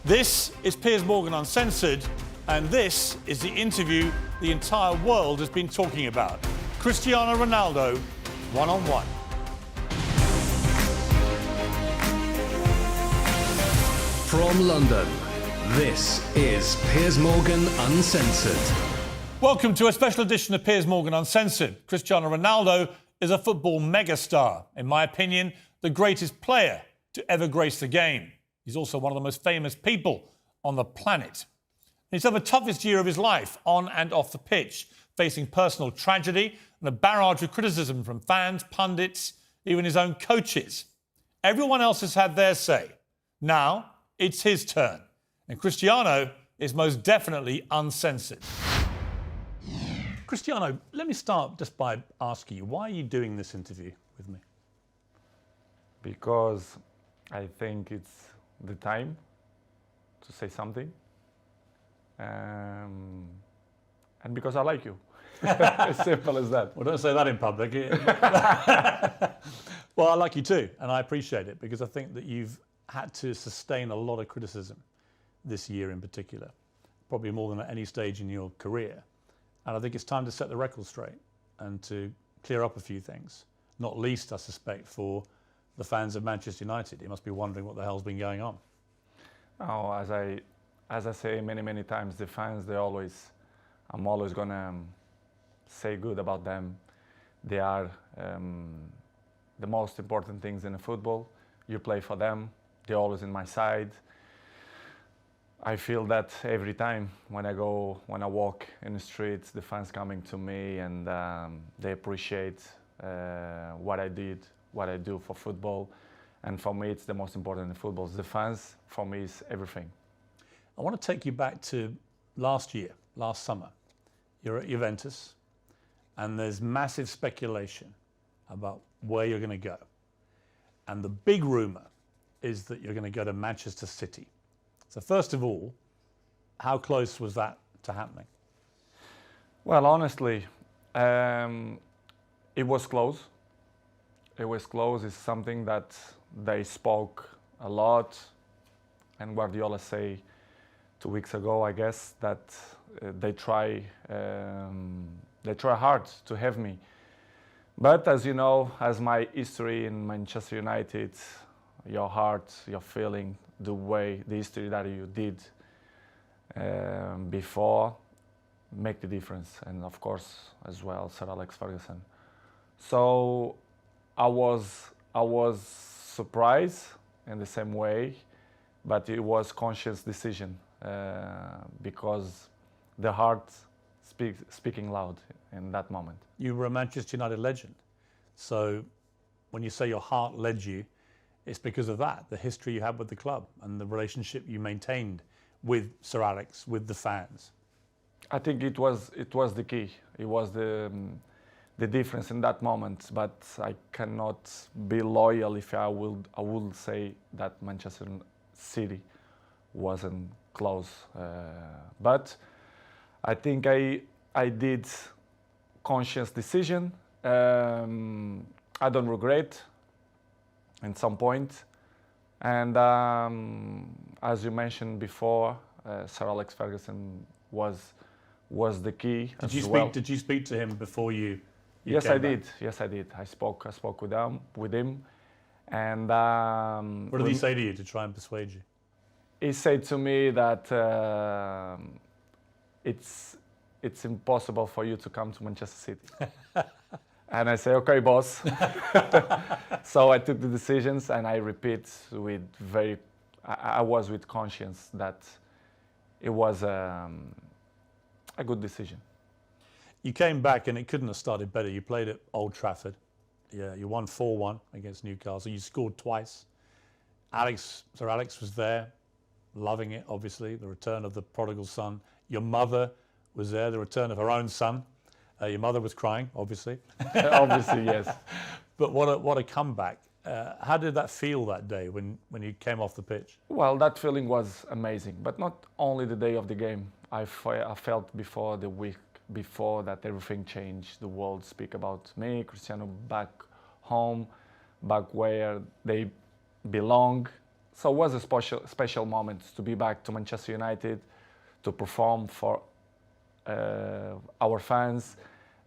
This is Piers Morgan Uncensored, and this is the interview the entire world has been talking about. Cristiano Ronaldo, one-on-one. From London, this is Piers Morgan Uncensored. Welcome to a special edition of Piers Morgan Uncensored. Cristiano Ronaldo is a football megastar. In my opinion, the greatest player to ever grace the game. He's also one of the most famous people on the planet. He's had the toughest year of his life, on and off the pitch, facing personal tragedy and a barrage of criticism from fans, pundits, even his own coaches. Everyone else has had their say. Now, it's his turn. And Cristiano is most definitely uncensored. Cristiano, let me start just by asking you, why are you doing this interview with me? Because I think it's the time to say something, and because I like you. As simple as that. Well, don't say that in public. Well, I like you too, and I appreciate it, because I think that you've had to sustain a lot of criticism this year in particular, probably more than at any stage in your career. And I think it's time to set the record straight and to clear up a few things, not least, I suspect, for the fans of Manchester United. You must be wondering what the hell's been going on. Oh, as I say many times, the fans, I'm always gonna say good about them. They are the most important things in the football. You play for them. They're always in my side. I feel that every time when I walk in the streets, the fans coming to me, and they appreciate what I do for football. And for me, it's the most important in football. The fans, for me, is everything. I want to take you back to last summer. You're at Juventus, and there's massive speculation about where you're going to go. And the big rumour is that you're going to go to Manchester City. So first of all, how close was that to happening? Well, honestly, it was close. It was close. It's something that they spoke a lot, and Guardiola say 2 weeks ago, I guess, that they try hard to have me. But as you know, as my history in Manchester United, your heart, your feeling, the history that you did before, make the difference. And of course, as well, Sir Alex Ferguson. So I was surprised in the same way, but it was conscious decision because the heart speaking loud in that moment. You were a Manchester United legend. So when you say your heart led you, it's because of that, the history you had with the club and the relationship you maintained with Sir Alex, with the fans. I think it was the key. It was the difference in that moment. But I cannot be loyal if I would say that Manchester City wasn't close. But I think I did conscious decision. I don't regret in some point. And as you mentioned before, Sir Alex Ferguson was the key. Did you speak to him before you Yes, came I back? did. Yes, I did. I spoke with him, and What did he say to you to try and persuade you? he said to me that it's impossible for you to come to Manchester City. And I say, okay, boss. So I took the decisions, and I repeat I was with conscience that it was a good decision. You came back and it couldn't have started better. You played at Old Trafford. Yeah, you won 4-1 against Newcastle. You scored twice. Sir Alex was there, loving it, obviously, the return of the prodigal son. Your mother was there, the return of her own son. Your mother was crying, obviously. Obviously, yes. But what a comeback. How did that feel that day when you came off the pitch? Well, that feeling was amazing, but not only the day of the game. I felt before the week before that everything changed. The world speak about me, Cristiano, back home, back where they belong, so it was a special moment to be back to Manchester United, to perform for our fans,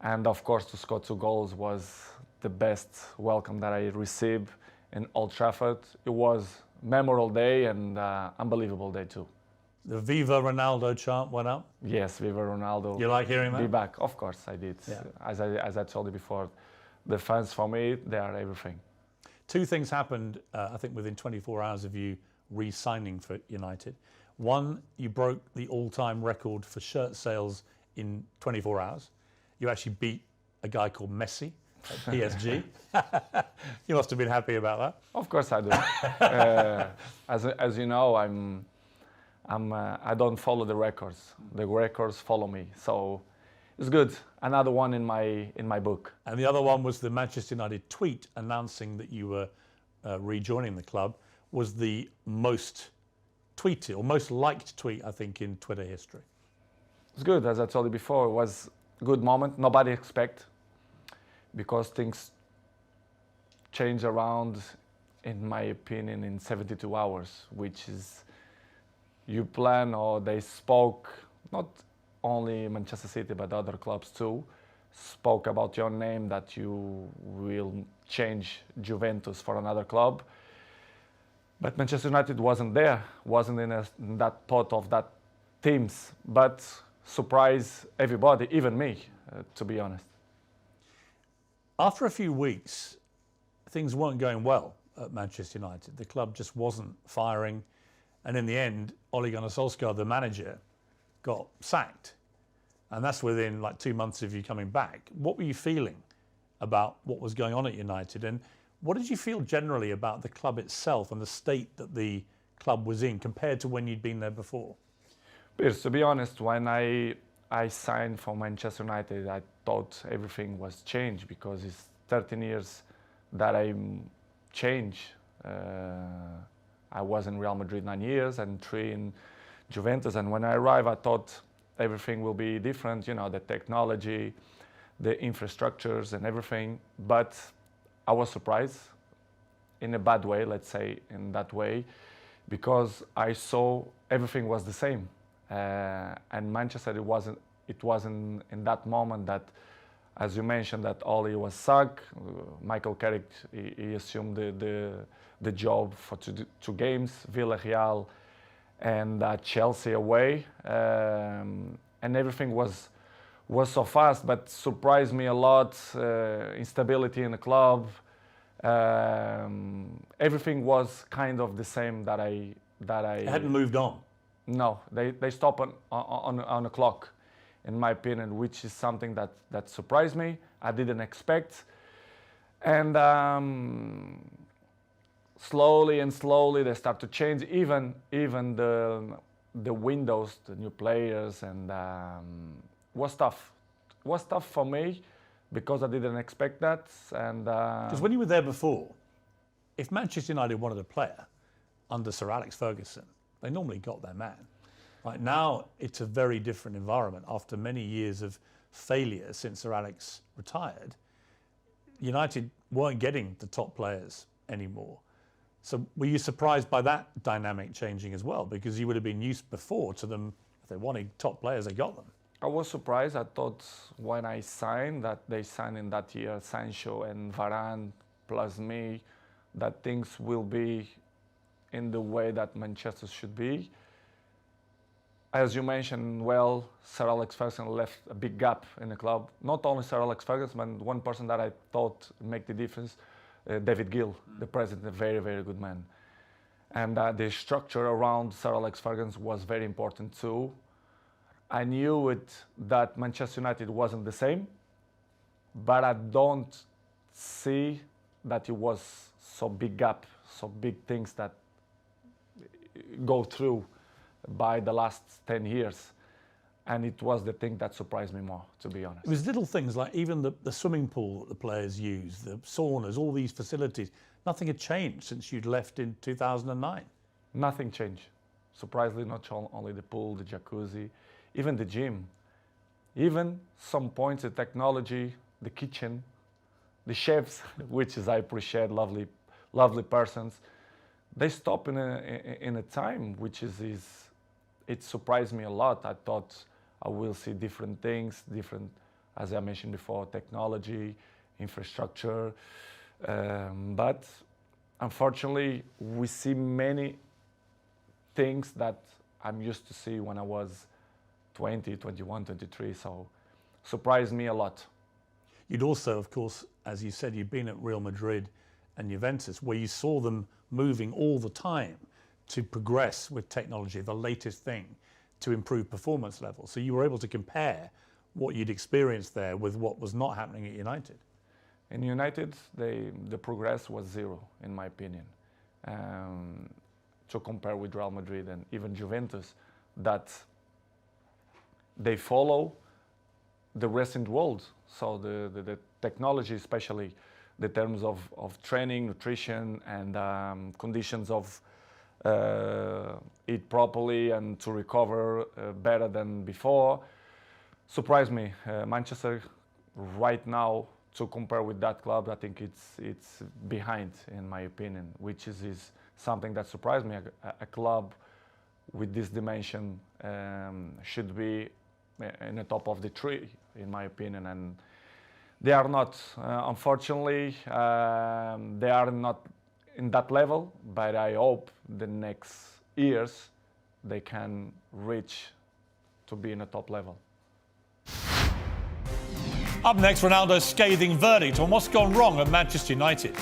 and of course to score 2 goals was the best welcome that I received in Old Trafford. It was a memorable day and unbelievable day too. The Viva Ronaldo chant went up. Yes, Viva Ronaldo. You like hearing that? Be back. Of course I did. Yeah. As I told you before, the fans for me, they are everything. 2 things happened, I think, within 24 hours of you re-signing for United. One, you broke the all-time record for shirt sales in 24 hours. You actually beat a guy called Messi at PSG. You must have been happy about that. Of course I do. As you know, I don't follow the records. The records follow me. So it's good. Another one in my book. And the other one was the Manchester United tweet announcing that you were rejoining the club was the most tweeted or most liked tweet, I think, in Twitter history. It's good. As I told you before, it was a good moment. Nobody expect, because things change around, in my opinion, in 72 hours, which is you plan, or they spoke, not only Manchester City but other clubs too, spoke about your name, that you will change Juventus for another club. But Manchester United wasn't there, wasn't in that pot of that teams, but surprised everybody, even me, to be honest. After a few weeks, things weren't going well at Manchester United. The club just wasn't firing. And in the end, Ole Gunnar Solskjaer, the manager, got sacked. And that's within like 2 months of you coming back. What were you feeling about what was going on at United? And what did you feel generally about the club itself and the state that the club was in compared to when you'd been there before? Piers, to be honest, when I signed for Manchester United, I thought everything was changed, because it's 13 years that I'm changed. I was in Real Madrid 9 years and 3 in Juventus. And when I arrived, I thought everything will be different, you know, the technology, the infrastructures and everything. But I was surprised in a bad way, let's say in that way, because I saw everything was the same. And Manchester, it wasn't in that moment that, as you mentioned, that Ole was sacked. Michael Carrick, he assumed the job for 2 games, Villarreal and Chelsea away, and everything was so fast, but surprised me a lot. Instability in the club, everything was kind of the same that I It hadn't moved on. No, they stopped on the clock, in my opinion, which is something that surprised me. I didn't expect. And slowly they start to change, even the windows, the new players, and was tough. It was tough for me because I didn't expect that. And because when you were there before, if Manchester United wanted a player under Sir Alex Ferguson, they normally got their man. Right now, it's a very different environment. After many years of failure since Sir Alex retired, United weren't getting the top players anymore. So were you surprised by that dynamic changing as well? Because you would have been used before to them, if they wanted top players, they got them. I was surprised. I thought when I signed, that they signed in that year Sancho and Varane plus me, that things will be in the way that Manchester should be. As you mentioned, well, Sir Alex Ferguson left a big gap in the club. Not only Sir Alex Ferguson, but one person that I thought make the difference, David Gill, the president, a very, very good man. And the structure around Sir Alex Ferguson was very important too. I knew that Manchester United wasn't the same, but I don't see that it was so big gap, so big things that go through by the last 10 years. And it was the thing that surprised me more, to be honest. It was little things like even the swimming pool that the players use, the saunas, all these facilities. Nothing had changed since you'd left in 2009. Nothing changed. Surprisingly, not only the pool, the jacuzzi, even the gym. Even some points, the technology, the kitchen, the chefs, which is I appreciate, lovely persons. they stop in a time which it surprised me a lot. I thought I will see different things, different, as I mentioned before, technology, infrastructure, but unfortunately we see many things that I'm used to see when I was 20, 21, 23, so surprised me a lot. You'd also, of course, as you said, you'd been at Real Madrid and Juventus, where you saw them moving all the time to progress with technology, the latest thing, to improve performance levels. So you were able to compare what you'd experienced there with what was not happening at United. In United, the progress was zero, in my opinion. To compare with Real Madrid and even Juventus, that they follow the recent world. So the technology, especially the terms of training, nutrition, and conditions of eat properly and to recover better than before, surprised me. Manchester right now, to compare with that club, I think it's behind, in my opinion, which is something that surprised me. A club with this dimension should be in the top of the tree, in my opinion, and they are not. Unfortunately, they are not in that level, but I hope the next years they can reach to be in a top level. Up next, Ronaldo's scathing verdict on what's gone wrong at Manchester United.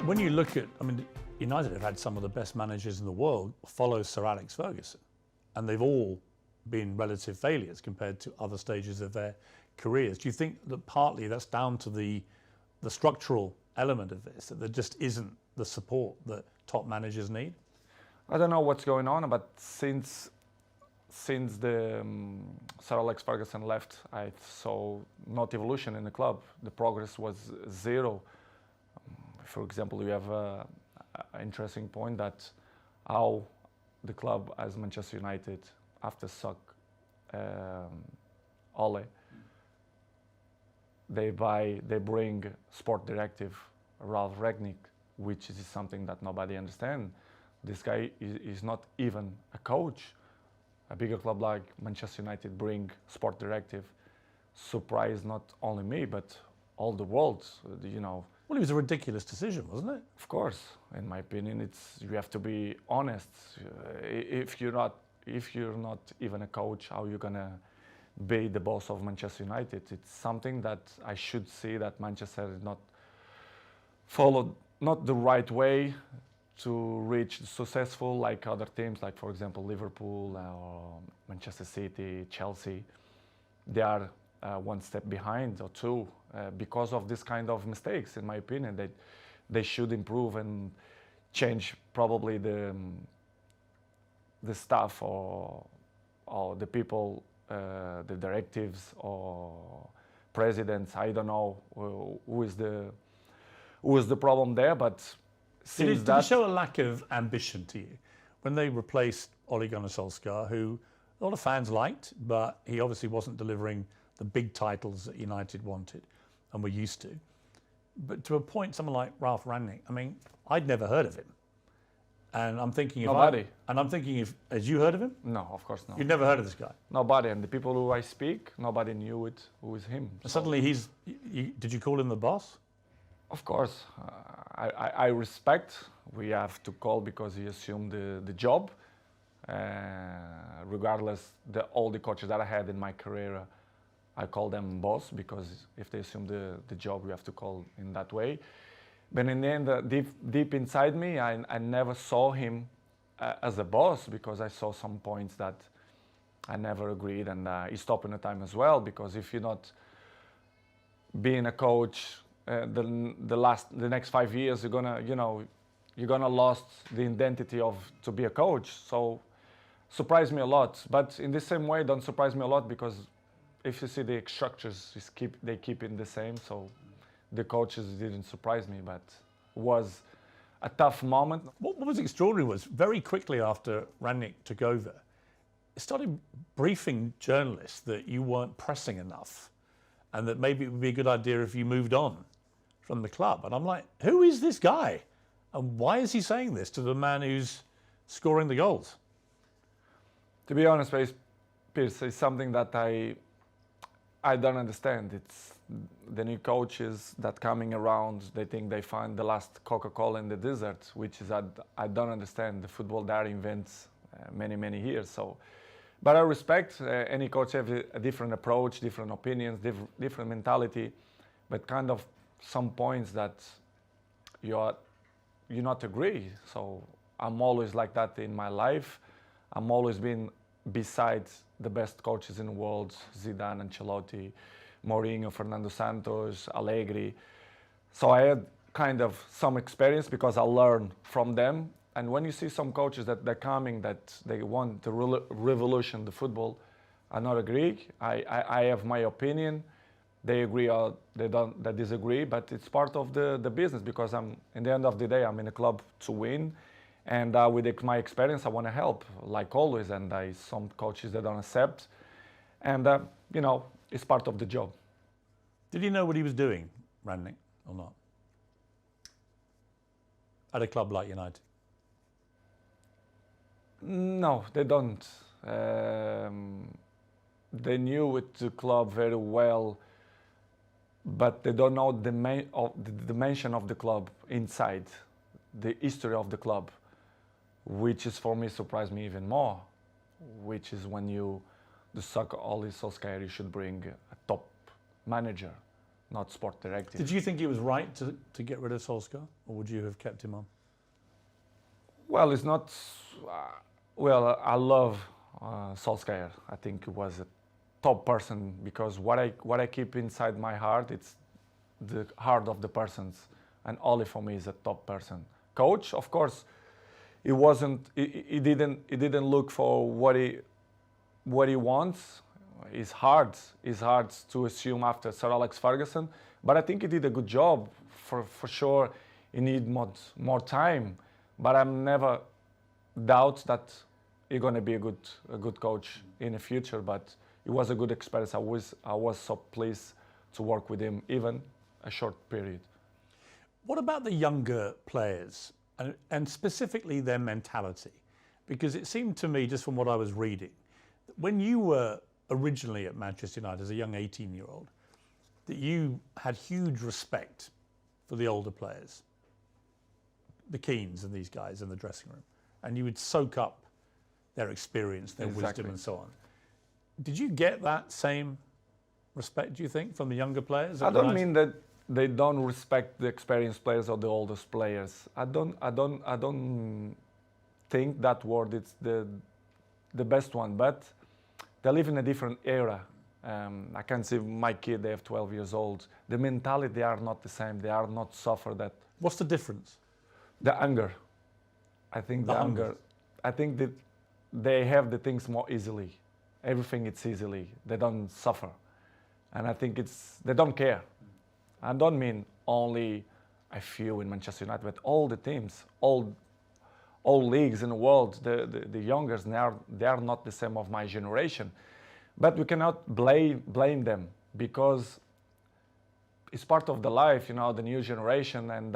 When you look at, United have had some of the best managers in the world follow Sir Alex Ferguson, and they've all been relative failures compared to other stages of their careers. Do you think that partly that's down to the structural element of this, that there just isn't the support that top managers need? I don't know what's going on, but since the Sir Alex Ferguson left, I saw not evolution in the club. The progress was zero. For example, you have an interesting point that how the club as Manchester United, after Ole, they bring sport directive Ralph Rangnick, which is something that nobody understands. This guy is not even a coach. A bigger club like Manchester United bring sport directive, surprised not only me but all the world. Well, it was a ridiculous decision, wasn't it? Of course, in my opinion, you have to be honest. If you're not even a coach, how are you gonna be the boss of Manchester United? It's something that I should see that Manchester is not followed not the right way to reach successful like other teams, like for example Liverpool or Manchester City, Chelsea. They are one step behind or two because of this kind of mistakes. In my opinion, they should improve and change probably the staff or the people, the directives or presidents. I don't know who is the problem there, but did it show a lack of ambition to you when they replaced Ole Gunnar Solskjaer, who a lot of fans liked, but he obviously wasn't delivering the big titles that United wanted and were used to? But to a point, someone like Ralph Rangnick, I'd never heard of him. And I'm thinking if had you heard of him? No, of course not. You'd never heard of this guy? Nobody, and the people who I speak, nobody knew it. Who is him? So suddenly did you call him the boss? Of course, I respect. We have to call because he assumed the job. Regardless, all the coaches that I had in my career, I call them boss because if they assume the job, we have to call in that way. But in the end, deep inside me, I never saw him as a boss because I saw some points that I never agreed, and he stopped in a time as well. Because if you're not being a coach, the next 5 years, you're gonna lost the identity to be a coach. So surprised me a lot. But in the same way, don't surprise me a lot because if you see the structures, they keep it the same. So the coaches didn't surprise me, but was a tough moment. What was extraordinary was very quickly after Rangnick took over, started briefing journalists that you weren't pressing enough and that maybe it would be a good idea if you moved on from the club. And I'm like, who is this guy? And why is he saying this to the man who's scoring the goals? To be honest, Piers, it's something that I don't understand. It's the new coaches that coming around, they think they find the last Coca-Cola in the desert, which is I don't understand. The football there invents many years. So, but I respect any coach have a different approach, different opinions, different mentality, but kind of some points that you not agree. So I'm always like that in my life. I'm always been beside the best coaches in the world: Zidane, Ancelotti, Mourinho, Fernando Santos, Allegri. So I had kind of some experience because I learned from them. And when you see some coaches that they're coming, that they want to revolution the football, I not agree. I have my opinion. They agree or they disagree, but it's part of the business because in the end of the day, I'm in a club to win. And with my experience, I want to help, like always. And some coaches that don't accept. And, it's part of the job. Did he know what he was doing, Rangnick, or not? At a club like United? No, they don't. They knew the club very well, but they don't know the dimension of the club inside, the history of the club, which is for me surprised me even more, which is when the soccer Ole Solskjaer, you should bring a top manager, not sport director. Did you think it was right to get rid of Solskjaer, or would you have kept him on? Well, it's not. I love Solskjaer. I think he was a top person because what I keep inside my heart, it's the heart of the persons, and Ole for me is a top person. Coach, of course, he wasn't. He didn't look for what he wants. It's hard to assume after Sir Alex Ferguson, but I think he did a good job. For sure, he need more time, but I'm never doubt that he's going to be a good coach in the future. But it was a good experience. I was so pleased to work with him, even a short period. What about the younger players and specifically their mentality? Because it seemed to me, just from what I was reading, that when you were originally at Manchester United as a young 18-year-old, that you had huge respect for the older players, the Keanes and these guys in the dressing room, and you would soak up their experience, their wisdom and so on. Did you get that same respect, do you think, from the younger players? I don't mean that they don't respect the experienced players or the oldest players. I don't think that word is the best one, but they live in a different era. I can see my kid, they have 12 years old. The mentality, they are not the same. They are not suffer that. What's the difference? The anger. I think the anger. I think that they have the things more easily. Everything it's easily. They don't suffer. And I think they don't care. I don't mean only a few in Manchester United, but all the teams, all leagues in the world, the youngers, they are not the same of my generation. But we cannot blame them because it's part of the life, the new generation and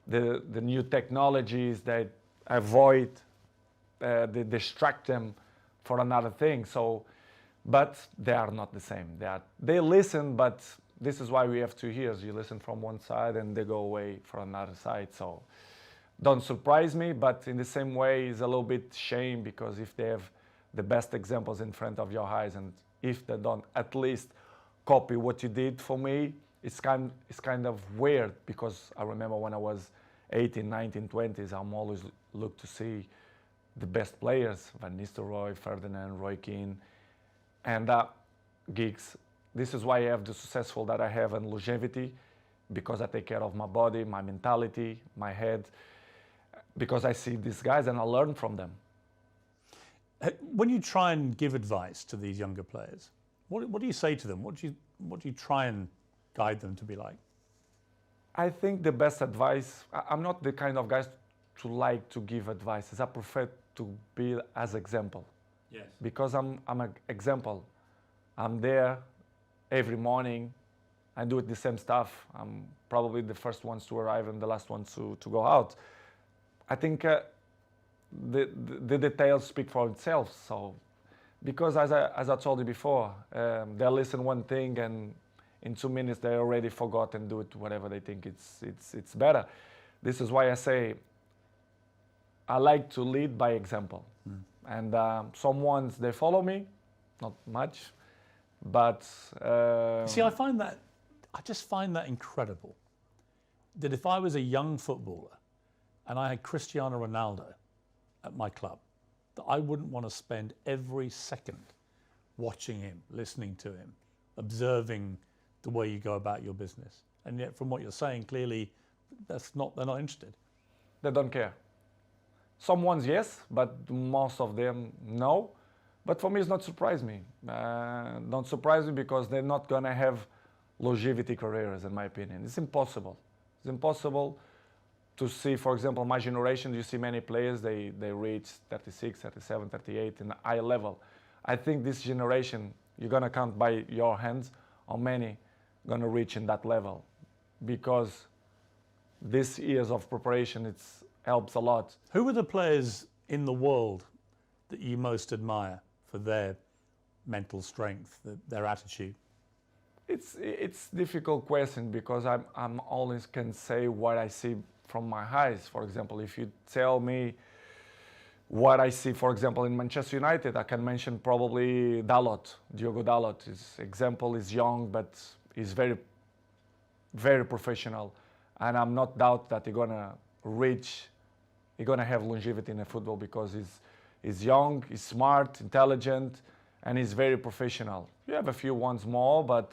the new technologies that avoid, they distract them for another thing. So, but they are not the same. They listen, but this is why we have 2 years. You listen from one side and they go away from another side. So don't surprise me, but in the same way, it's a little bit shame because if they have the best examples in front of your eyes and if they don't at least copy what you did for me, it's kind of weird because I remember when I was 18, 19, 20s, I'm always look to see the best players, Van Nistelrooy, Ferdinand, Roy Keane, and Giggs. This is why I have the successful that I have and longevity, because I take care of my body, my mentality, my head, because I see these guys and I learn from them. When you try and give advice to these younger players, what do you say to them? What do you try and guide them to be like? I think the best advice, I'm not the kind of guys to like to give advices. I prefer to be as example. Yes. Because I'm an example. I'm there every morning. I do the same stuff. I'm probably the first ones to arrive and the last ones to go out. I think the details speak for itself. So, because as I told you before, they listen one thing and in 2 minutes they already forgot and do it whatever they think it's better. This is why I say I like to lead by example. And some ones they follow me, not much, but See, I just find that incredible. That if I was a young footballer and I had Cristiano Ronaldo at my club, that I wouldn't want to spend every second watching him, listening to him, observing the way you go about your business. And yet, from what you're saying, clearly, they're not interested. they don't care. Some ones yes, but most of them no. But for me, it's not surprise me. Don't surprise me because they're not gonna have longevity careers, in my opinion. It's impossible. It's impossible to see, for example, my generation, you see many players, they reach 36, 37, 38 in a high level. I think this generation, you're gonna count by your hands how many gonna reach in that level, because this years of preparation, it helps a lot. Who are the players in the world that you most admire for their mental strength, their attitude? It's difficult question because I'm always can say what I see from my eyes. For example, if you tell me what I see, for example, in Manchester United, I can mention probably Dalot, Diogo Dalot. His example is young, but he's very, very professional. And I'm not doubt that he's gonna have longevity in the football because he's young, he's smart, intelligent, and he's very professional. You have a few ones more, but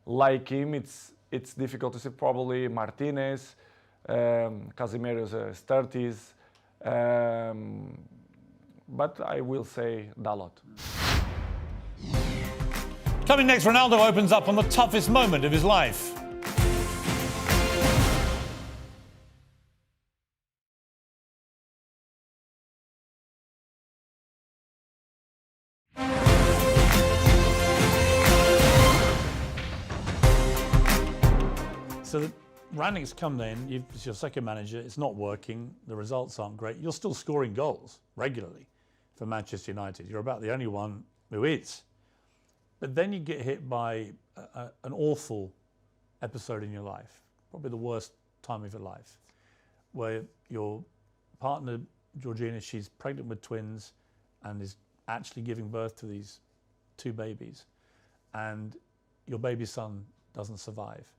like him, it's difficult to see. Probably Martinez, Casemiro's 30s, but I will say Dalot. Coming next, Ronaldo opens up on the toughest moment of his life. So Rangnick's come in, it's your second manager, it's not working, the results aren't great. You're still scoring goals regularly for Manchester United. You're about the only one who is. But then you get hit by an awful episode in your life, probably the worst time of your life, where your partner, Georgina, she's pregnant with twins and is actually giving birth to these 2 babies. And your baby son doesn't survive.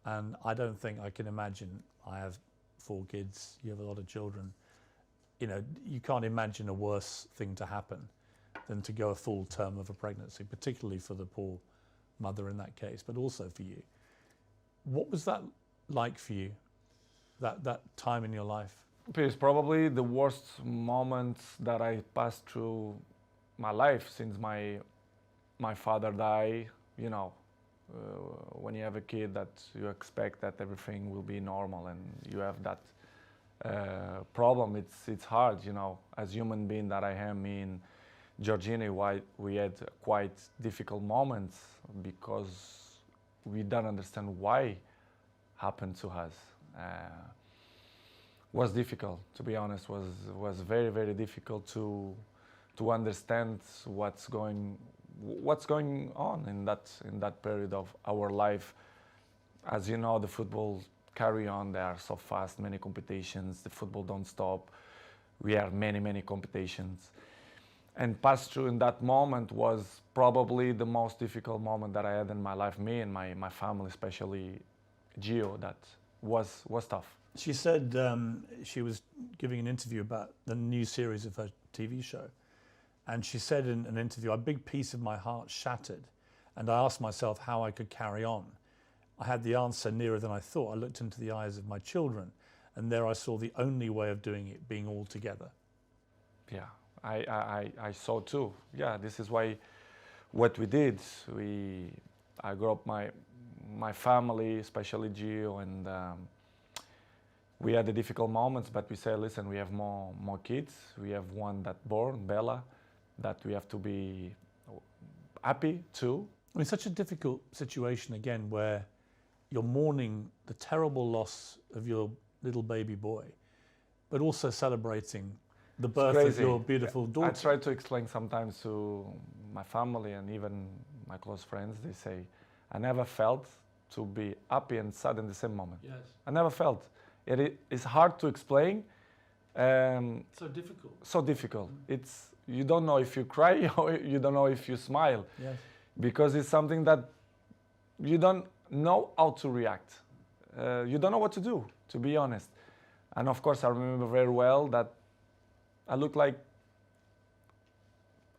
And I don't think I can imagine, I have 4 kids, you have a lot of children, you know, you can't imagine a worse thing to happen than to go a full term of a pregnancy, particularly for the poor mother in that case, but also for you. What was that like for you, that time in your life? It's probably the worst moment that I passed through my life since my father died, you know. When you have a kid that you expect that everything will be normal and you have that problem, it's hard, you know. As human being that I am, me and Georgina, we had quite difficult moments because we don't understand why happened to us. Was difficult, to be honest. Was very, very difficult to understand what's going on in that period of our life. As you know, the football carry on. They are so fast, many competitions. The football don't stop. We have many competitions. And pass through in that moment was probably the most difficult moment that I had in my life. Me and my family, especially Gio, that was tough. She said she was giving an interview about the new series of her TV show. And she said in an interview, a big piece of my heart shattered. And I asked myself how I could carry on. I had the answer nearer than I thought. I looked into the eyes of my children, and there I saw the only way of doing it, being all together. Yeah, I saw too. Yeah, this is why what we did. I grew up my family, especially Gio, and we had the difficult moments, but we said, listen, we have more kids. We have one that born, Bella, that we have to be happy too. I mean, such a difficult situation again, where you're mourning the terrible loss of your little baby boy, but also celebrating the birth of your beautiful daughter. I try to explain sometimes to my family and even my close friends. They say, I never felt to be happy and sad in the same moment. Yes. I never felt. It's hard to explain. So difficult. So difficult. You don't know if you cry or you don't know if you smile. Yes. Because it's something that you don't know how to react. You don't know what to do, to be honest. And of course, I remember very well that I looked like,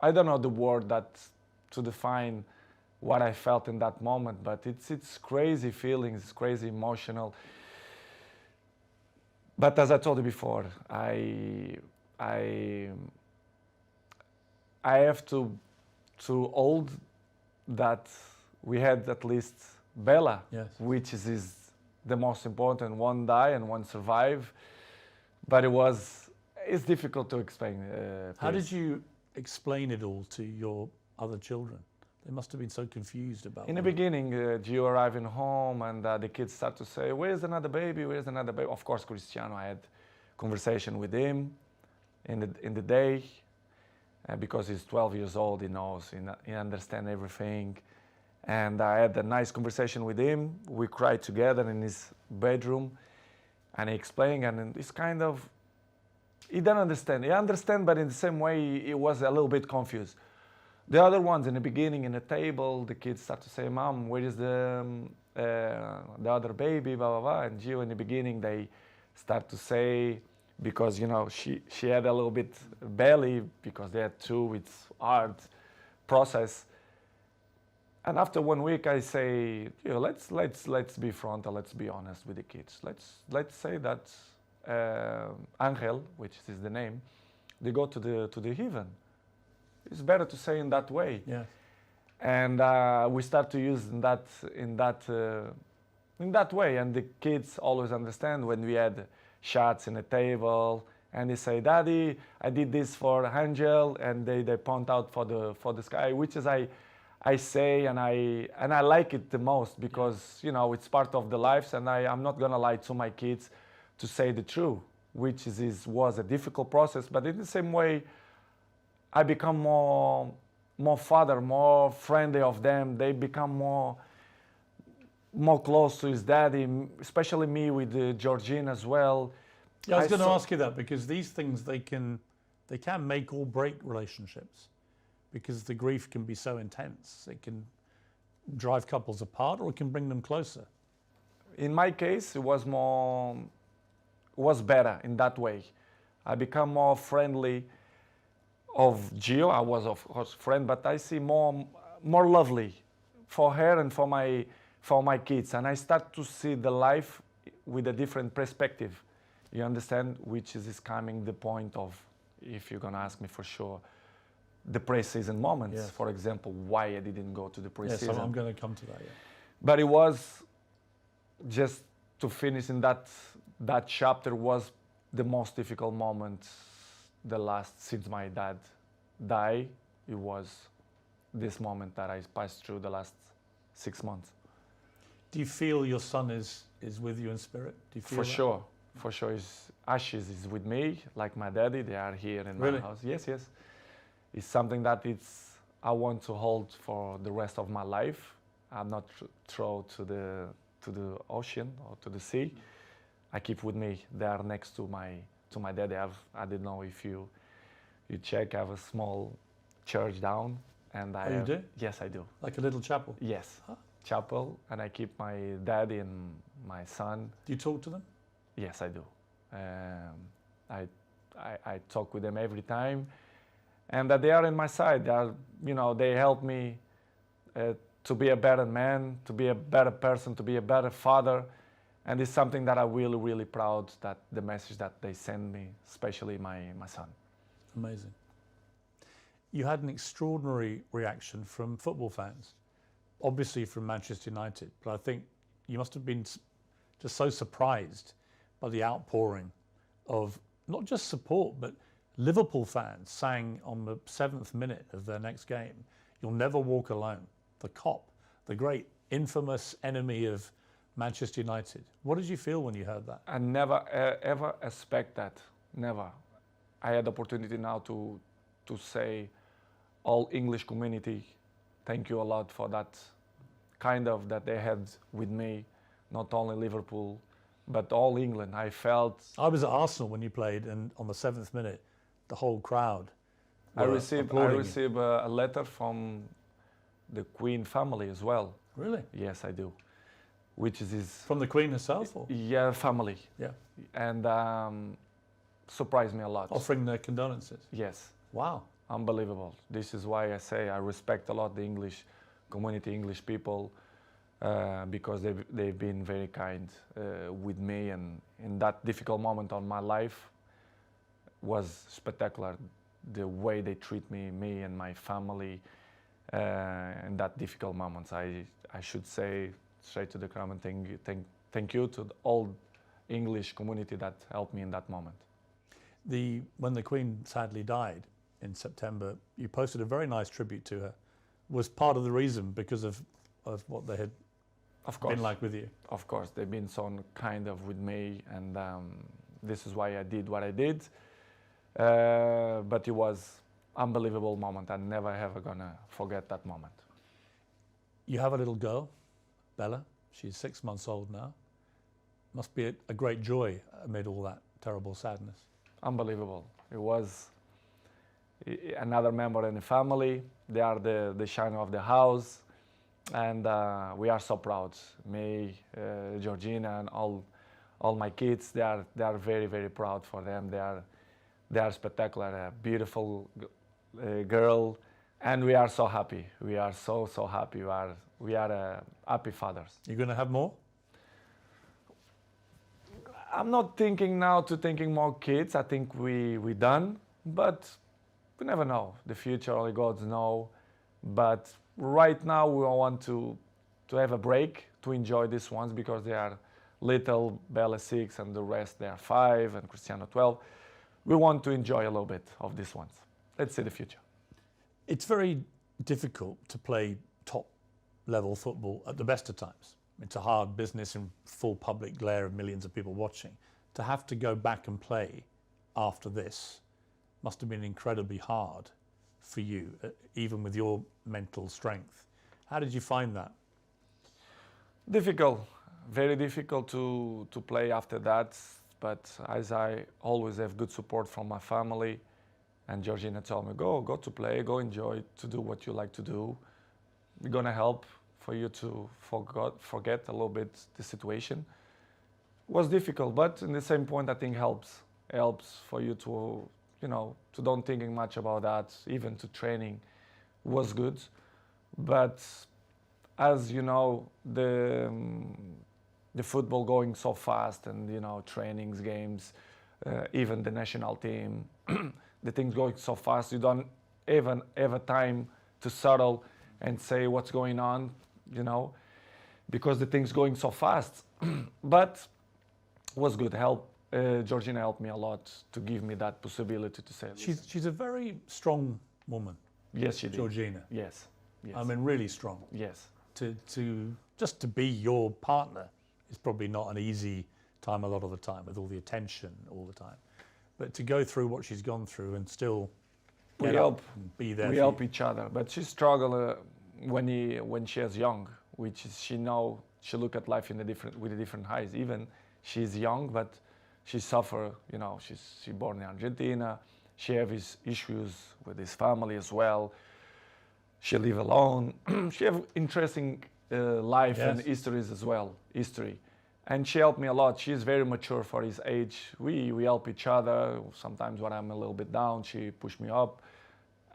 I don't know the word that to define what I felt in that moment, but it's crazy feelings, it's crazy emotional. But as I told you before, I have to hold that we had at least Bella, yes, which is the most important. One die and one survive, but it's difficult to explain. How did you explain it all to your other children? They must have been so confused about it. In the beginning, Gio arriving home and the kids start to say, where's another baby, where's another baby? Of course, Cristiano, I had conversation with him in the day, because he's 12 years old, he knows, he understands everything. And I had a nice conversation with him. We cried together in his bedroom, and he explained, and it's kind of, he didn't understand. He understand, but in the same way, he was a little bit confused. The other ones in the beginning, in the table, the kids start to say, Mom, where is the other baby, blah, blah, blah. And Gio, in the beginning, they start to say, because, you know, she had a little bit belly, because they had two, it's hard process. And after 1 week, I say, you know, let's be frontal, let's be honest with the kids. Let's say that Angel, which is the name, they go to the heaven. It's better to say in that way. Yes. And we start to use in that way. And the kids always understand when we had shots in the table, and they say, Daddy, I did this for Angel, and they point out for the sky, which is I say, and I like it the most, because you know it's part of the lives, and I'm not gonna lie to my kids to say the truth, which was a difficult process. But in the same way, I become more father, more friendly of them. They become more close to his daddy, especially me with Georgine as well. Yeah, I was going to ask you that, because these things, they can make or break relationships, because the grief can be so intense. It can drive couples apart, or it can bring them closer. In my case, it was better in that way. I become more friendly of Gio. I was of course friend, but I see more lovely for her and for my kids, and I start to see the life with a different perspective. You understand, which is coming the point of, if you're gonna ask me for sure, the pre-season moments. Yes. For example, why I didn't go to the pre-season. Yes, I'm going to come to that. Yeah. But it was just to finish in that chapter was the most difficult moment. The last since my dad died, it was this moment that I passed through the last 6 months. Do you feel your son is with you in spirit? Do you feel For that? sure, for sure. His ashes is with me, like my daddy. They are here in my house. Yes, yes. It's something that I want to hold for the rest of my life. I'm not thrown to the ocean or to the sea. I keep with me. They are next to my daddy. I didn't know if you check. I have a small church down, and you do? Yes, I do. Like a little chapel? Yes, chapel, and I keep my daddy and my son. Do you talk to them? Yes, I do. I talk with them every time, and that they are in my side. They are, they help me to be a better man, to be a better person, to be a better father. And it's something that I'm really, really proud that the message that they send me, especially my son. Amazing. You had an extraordinary reaction from football fans, obviously from Manchester United, but I think you must have been just so surprised by the outpouring of not just support, but Liverpool fans sang on the 7th minute of their next game, "You'll never walk alone." The Kop, the great infamous enemy of Manchester United. What did you feel when you heard that? I never ever expect that. Never. I had the opportunity now to say, all English community, thank you a lot for that kind of that they had with me, not only Liverpool, but all England. I felt I was at Arsenal when you played, and on the 7th minute, the whole crowd I were received applauding you. a letter from the Queen family as well. Really? Yes, I do. Which is his From the Queen herself? Or? family, Yeah. and surprised me a lot. Offering their condolences. Yes, Wow. unbelievable. This is why I say I respect a lot the English community, English people, because they've been very kind with me, and in that difficult moment on my life was spectacular. The way they treat me and my family in that difficult moments. I should say straight to the crowd and thank you to the all English community that helped me in that moment. When the Queen sadly died in September, you posted a very nice tribute to her. Was part of the reason because of what they had Of course, been like with you? of course, they've been so kind of with me, and this is why I did what I did. But it was unbelievable moment. I'm never ever gonna forget that moment. You have a little girl, Bella. She's 6 months old now. Must be a great joy amid all that terrible sadness. Unbelievable. It was another member in the family. They are the shine of the house, and we are so proud. Me, Georgina, and all my kids. They are very, very proud for them. They are spectacular. A beautiful girl, and we are so happy. We are so happy. We are happy fathers. You're going to have more? I'm not thinking now to thinking more kids. I think we done, but we never know. The future only God knows. But right now we want to have a break to enjoy these ones because they are little. Bella 6 and the rest they are 5 and Cristiano 12. We want to enjoy a little bit of these ones. Let's see the future. It's very difficult to play top level football at the best of times. It's a hard business in full public glare of millions of people watching. To have to go back and play after this must have been incredibly hard for you, even with your mental strength. How did you find that? Difficult, very difficult to play after that. But as I always have good support from my family, and Georgina told me, go to play, go enjoy, to do what you like to do. We're gonna help for you to forget a little bit the situation. It was difficult, but in the same point, I think helps for you to, to don't thinking much about that, even to training was good. But as you know, the football going so fast, and trainings, games, even the national team, the things going so fast, you don't even have a time to settle and say what's going on, because the things going so fast. But was good. Georgina helped me a lot to give me that possibility to say. She's a very strong woman. Yes, she did. Georgina. Yes. I mean, really strong. Yes. Just to be your partner is probably not an easy time a lot of the time, with all the attention all the time. But to go through what she's gone through and still get up and be there. We help each other. But she struggled when she was young, which is she look at life with a different eyes. Even she's young, but she suffer. She born in Argentina. She have his issues with his family as well. She live alone. She have interesting life and histories as well. And she helped me a lot. She's very mature for his age. We help each other. Sometimes when I'm a little bit down, she push me up,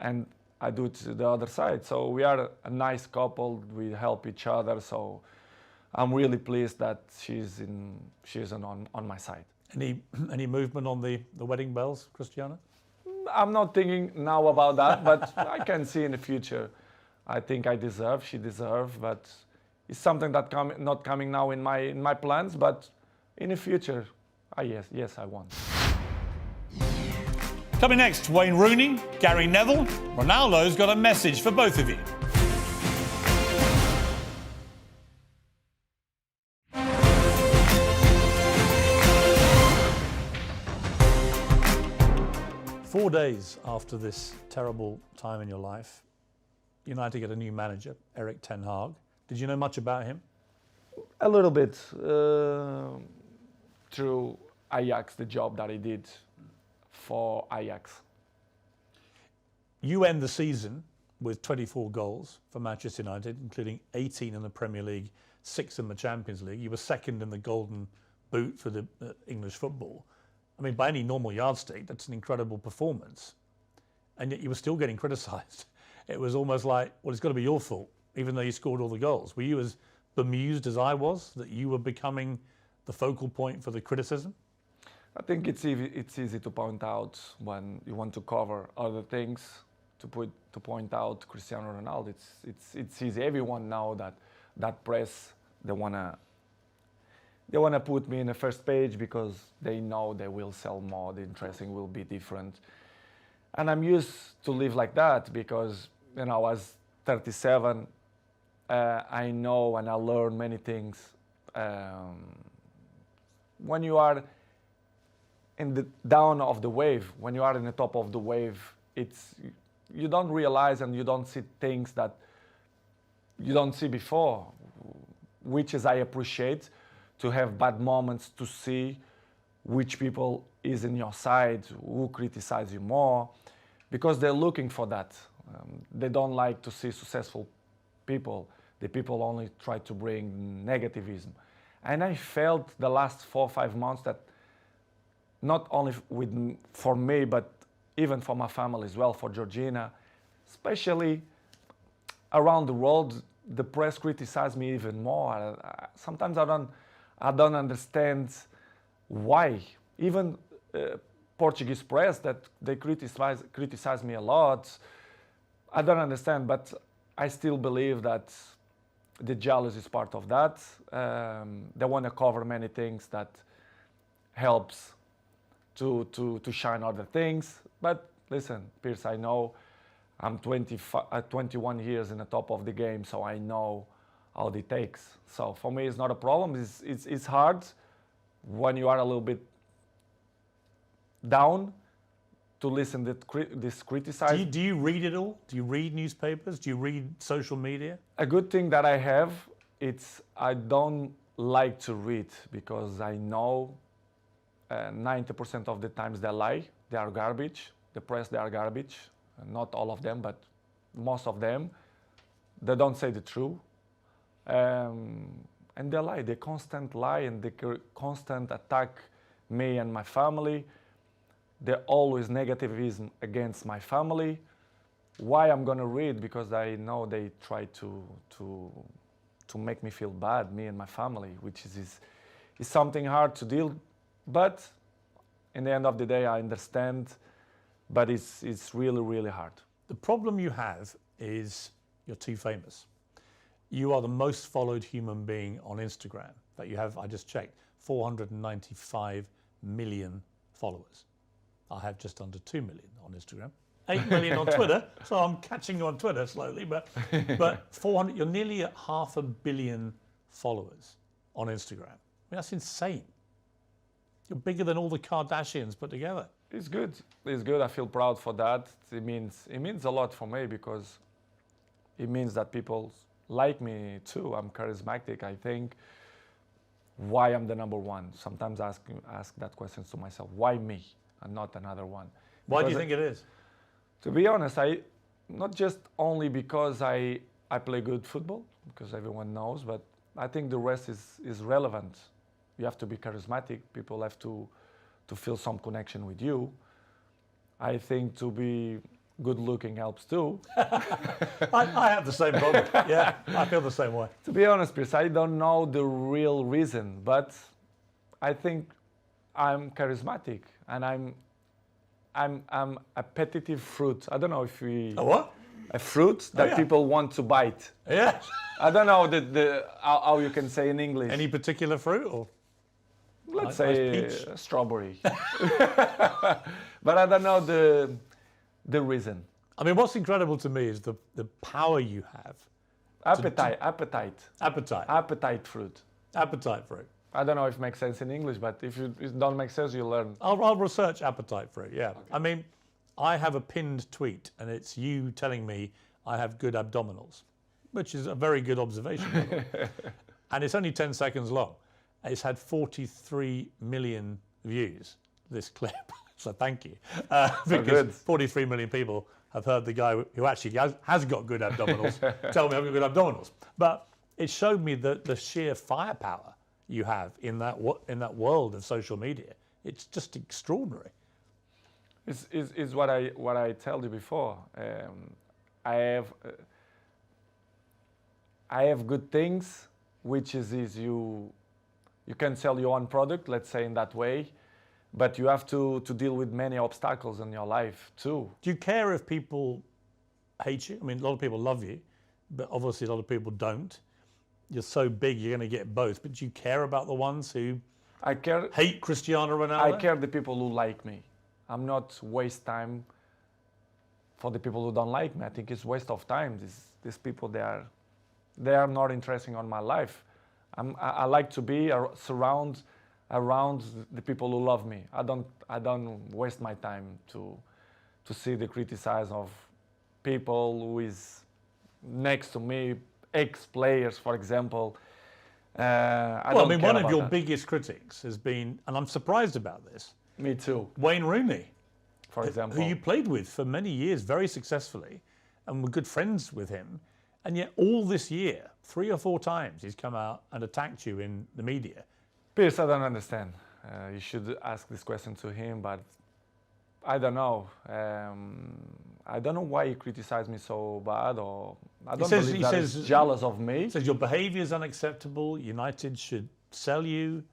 and I do it to the other side. So we are a nice couple. We help each other. So I'm really pleased that she's on my side. Any movement on the wedding bells, Cristiano? I'm not thinking now about that, but I can see in the future. I think she deserves, but it's something that not coming now in my plans, but in the future, yes, I want. Coming next, Wayne Rooney, Gary Neville. Ronaldo's got a message for both of you. Four days after this terrible time in your life, United get a new manager, Erik ten Hag. Did you know much about him? A little bit through Ajax, the job that he did for Ajax. You end the season with 24 goals for Manchester United, including 18 in the Premier League, 6 in the Champions League. You were second in the Golden Boot for the English football. I mean, by any normal yardstick, that's an incredible performance. And yet you were still getting criticised. It was almost like, well, it's got to be your fault, even though you scored all the goals. Were you as bemused as I was that you were becoming the focal point for the criticism? I think it's easy to point out when you want to cover other things, to point out Cristiano Ronaldo. It's easy. Everyone knows that press, they wanna put me in the first page because they know they will sell more, the interesting will be different. And I'm used to live like that because, you know, I was 37, I know and I learn many things. When you are in the down of the wave, when you are in the top of the wave, you don't realize and you don't see things that you don't see before, which is I appreciate, to have bad moments, to see which people is in your side, who criticize you more, because they're looking for that. They don't like to see successful people. The people only try to bring negativism. And I felt the last 4 or 5 months that not only for me, but even for my family as well, for Georgina, especially around the world, the press criticize me even more. Sometimes I don't understand why. Even Portuguese press, that they criticize me a lot. I don't understand, but I still believe that the jealousy is part of that. They want to cover many things that helps to shine other things. But listen, Piers, I know I'm 21 years in the top of the game, so I know how it takes. So for me, it's not a problem. It's hard when you are a little bit down to listen to this criticism. Do you read it all? Do you read newspapers? Do you read social media? A good thing that I have, I don't like to read because I know 90% of the times they lie. They are garbage. The press, they are garbage. Not all of them, but most of them. They don't say the truth. And they lie. They constant lie and they constant attack me and my family. They're always negativism against my family. Why I'm gonna read? Because I know they try to make me feel bad, me and my family, which is something hard to deal. But in the end of the day, I understand. But it's really, really hard. The problem you have is you're too famous. You are the most followed human being on Instagram. That you have, I just checked, 495 million followers. I have just under 2 million on Instagram. 8 million on Twitter, so I'm catching you on Twitter slowly, but 400, you're nearly at 500 million followers on Instagram. I mean, that's insane. You're bigger than all the Kardashians put together. It's good. It's good. I feel proud for that. It means a lot for me because it means that people like me too. I'm charismatic. I think why I'm the number one. Sometimes I ask that question to myself. Why me and not another one? Why do you think it is? To be honest, not just only because I play good football, because everyone knows, but I think the rest is relevant. You have to be charismatic. People have to feel some connection with you. I think to be good looking helps too. I have the same problem. Yeah, I feel the same way. To be honest, Chris, I don't know the real reason, but I think I'm charismatic and I'm a appetitive fruit. I don't know if we... A what? A fruit that people want to bite. Yeah. I don't know how you can say in English. Any particular fruit or? let's Nice say peach. strawberry. But I don't know the reason. I mean, what's incredible to me is the power you have. Appetite Appetite fruit. fruit. I don't know if it makes sense in English, but if it don't make sense, you learn. I'll research appetite fruit, yeah. Okay. I mean, I have a pinned tweet, and it's you telling me I have good abdominals, which is a very good observation. By the way. And it's only 10 seconds long. It's had 43 million views, this clip. So thank you. Because 43 million people have heard the guy who actually has got good abdominals tell me I've got good abdominals. But it showed me the sheer firepower you have in that world of social media. It's just extraordinary. Is what I told you before. I have good things, which is you can sell your own product, let's say in that way, but you have to deal with many obstacles in your life too. Do you care if people hate you? I mean, a lot of people love you, but obviously a lot of people don't. You're so big, you're going to get both. But do you care about the ones who hate Cristiano Ronaldo? I care the people who like me. I'm not waste time for the people who don't like me. I think it's waste of time. These people, they are not interesting on my life. I like to be around the people who love me. I don't waste my time to see the criticize of people who is next to me, ex-players, for example. I mean, one of your biggest critics has been, and I'm surprised about this. Me too. Wayne Rooney, for example, who you played with for many years very successfully, and were good friends with him. And yet all this year, 3 or 4 times, he's come out and attacked you in the media. Piers, I don't understand. You should ask this question to him, but I don't know. I don't know why he criticized me so bad, or I don't believe that he's jealous of me. He says your behaviour is unacceptable. United should sell you.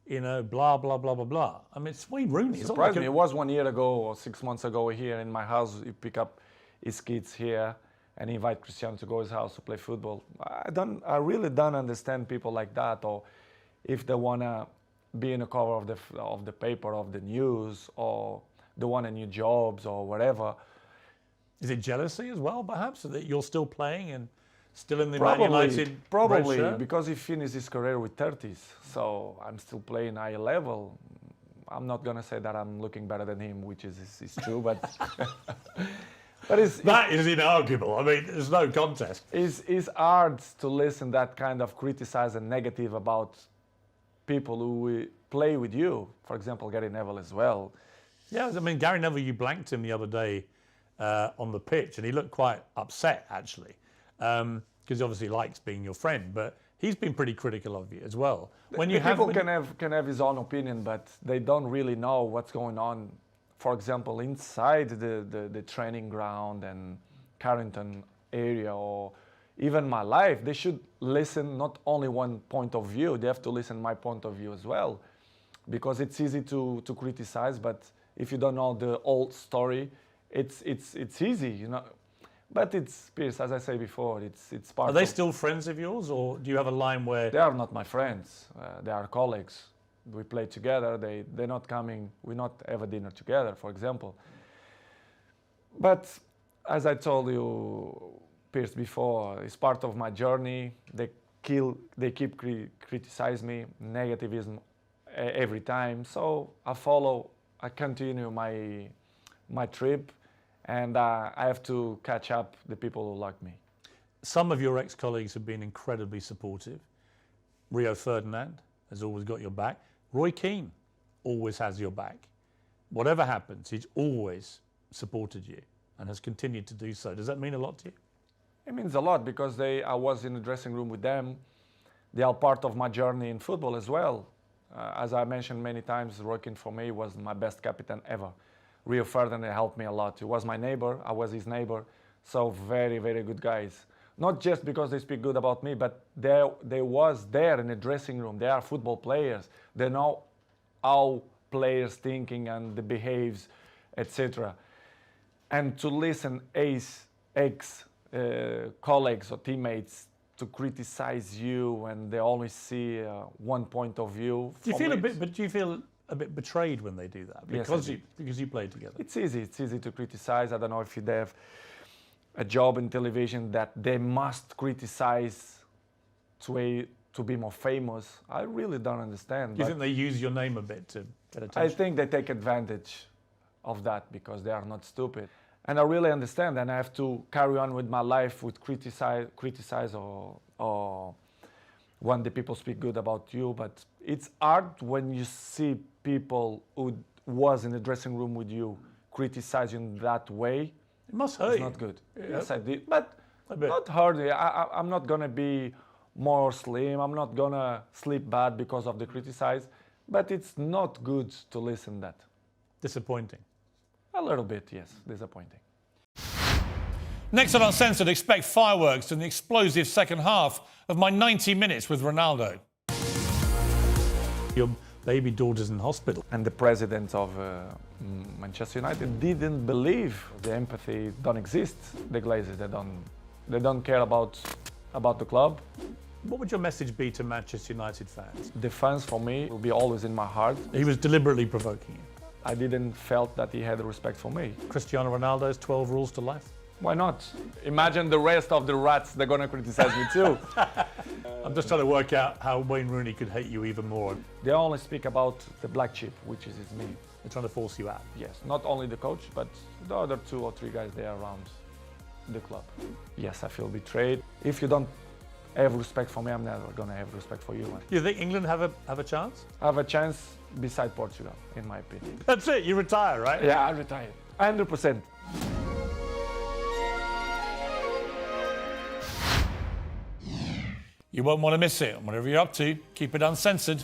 Blah blah blah blah blah. I mean, it's Wayne Rooney. It surprised me. It was 1 year ago or 6 months ago here in my house. He pick up his kids here and invite Cristiano to go to his house to play football. I really don't understand people like that, or if they wanna be in the cover of the paper, of the news, or they want a new jobs or whatever. Is it jealousy as well, perhaps, that you're still playing and still in the Man United? Probably, because he finished his career with 30s. So I'm still playing high level. I'm not gonna say that I'm looking better than him, which is true, but that is inarguable. I mean, there's no contest. It's hard to listen that kind of criticize and negative about people who play with you. For example, Gary Neville as well. Yeah, I mean, Gary Neville, you blanked him the other day on the pitch, and he looked quite upset, actually, because he obviously likes being your friend, but he's been pretty critical of you as well. People can have his own opinion, but they don't really know what's going on, for example, inside the training ground and Carrington area, or even my life. They should listen not only one point of view, they have to listen my point of view as well, because it's easy to criticize, but if you don't know the old story, it's easy, But it's, Piers, as I say before, it's part of... Are they still friends of yours, or do you have a line where... They are not my friends. They are colleagues. We play together. They're not coming... We not have a dinner together, for example. But as I told you, Piers, before, it's part of my journey. They keep criticize me, negativism every time. So I continue my trip, and I have to catch up the people who like me. Some of your ex-colleagues have been incredibly supportive. Rio Ferdinand has always got your back. Roy Keane always has your back. Whatever happens, he's always supported you and has continued to do so. Does that mean a lot to you? It means a lot, because I was in the dressing room with them. They are part of my journey in football as well. As I mentioned many times, Roy Keane for me was my best captain ever. Rio Ferdinand helped me a lot. He was my neighbor, I was his neighbor. So very, very good guys. Not just because they speak good about me, but they was there in the dressing room. They are football players. They know how players thinking and the behaves, etc. And to listen ex colleagues or teammates to criticize you and they always see one point of view. Do you For feel me, do you feel a bit betrayed when they do that? Yes, Because I do. because you played together. It's easy to criticize. I don't know if they have a job in television that they must criticize to be more famous. I really don't understand. Do you but think they use your name a bit to get I attention? think they take advantage of that because they are not stupid. And I really understand, and I have to carry on with my life with criticize or when the people speak good about you. But it's hard when you see people who was in the dressing room with you criticize you in that way. It must hurt It's you. not good. Yeah. Yes, I did, but A bit. not hard. I'm not gonna be more slim. I'm not gonna sleep bad because of the criticize. But it's not good to listen that. Disappointing. A little bit, yes, disappointing. Next on Uncensored, expect fireworks in the explosive second half of my 90 minutes with Ronaldo. Your baby daughter's in hospital. And the president of Manchester United didn't believe the empathy don't exist. The Glazers, they don't care about the club. What would your message be to Manchester United fans? The fans for me will be always in my heart. He was deliberately provoking you. I didn't felt that he had respect for me. Cristiano Ronaldo's 12 rules to life. Why not? Imagine the rest of the rats, they're gonna criticize me too. I'm just trying to work out how Wayne Rooney could hate you even more. They only speak about the black sheep, which is me. They're trying to force you out. Yes, not only the coach, but the other 2 or 3 guys there around the club. Yes, I feel betrayed. If you don't have respect for me, I'm never gonna have respect for you. Do you think England have a chance? I have a chance beside Portugal, in my opinion. That's it, you retire, right? Yeah, I retired. 100%. You won't want to miss it. And whatever you're up to, keep it uncensored.